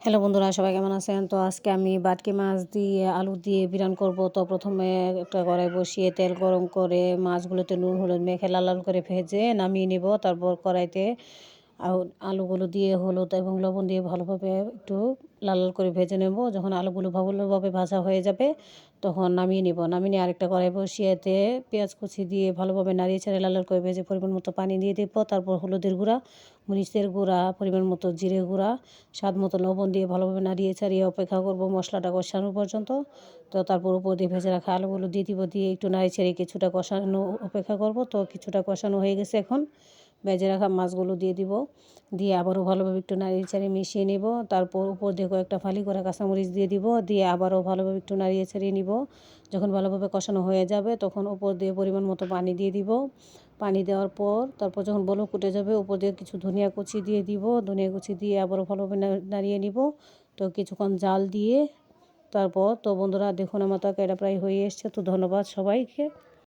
Hello বন্ধুরা, সবাই কেমন আছেন? তো আজকে আমি বাটকি মাছ দিয়ে আলু দিয়ে বিরান করব। তো প্রথমে একটা কড়াই বসিয়ে তেল গরম করে মাছগুলোতে নুন হলুদ মেখে লাল লাল করে ভেজে নামিয়ে নিব। তারপর কড়াইতে আলুগুলো দিয়ে হলুদ এবং লবণ দিয়ে ভালোভাবে একটু লাল লাল করে ভেজে নেব। যখন আলুগুলো ভালোভাবে ভাজা হয়ে যাবে তখন নামিয়ে নিব। নামিয়ে নিয়ে আরেকটা কড়াই বসিয়েতে পেঁয়াজ কুচি দিয়ে ভালোভাবে নাড়িয়ে ছেড়ে লাল লাল করে ভেজে পরিমাণ মতো পানি দিয়ে দেবো। তারপর হলুদের গুঁড়া, মরিচের গুঁড়া, পরিমাণ মতো জিরে গুঁড়া, স্বাদ মতো লবণ দিয়ে ভালোভাবে নাড়িয়ে ছাড়িয়ে অপেক্ষা করব মশলাটা কষানো পর্যন্ত। তো তারপর উপর দিয়ে ভেজে রাখা আলুগুলো দিয়ে দিব, দিয়ে একটু নাড়িয়ে ছাড়িয়ে কিছুটা কষানো অপেক্ষা করব। তো কিছুটা কষানো হয়ে গেছে, এখন ভেজে রাখা মাছগুলো দিয়ে দিব, দিয়ে আবারও ভালোভাবে একটু নাড়িয়ে ছাড়িয়ে মিশিয়ে নিব। তারপর উপর দিয়ে কয়েকটা ফালি করা কাঁচামরিচ দিয়ে দিব, দিয়ে আবারও ভালোভাবে একটু নাড়িয়ে ছাড়িয়ে নিব। যখন ভালোভাবে কষানো হয়ে যাবে তখন উপর দিয়ে পরিমাণ মতো পানি দিয়ে দিব। পানি দেওয়ার পর তারপর যখন বলক উঠে যাবে উপর দিয়ে কিছু ধনিয়া কুচি দিয়ে দিব। ধনিয়া কুচি দিয়ে আবারও ভালোভাবে নাড়িয়ে নিব। তো কিছুক্ষণ জাল দিয়ে তারপর তো বন্ধুরা দেখুন আমার তরকারিটা প্রায় হয়ে এসছে। তো ধন্যবাদ সবাইকে।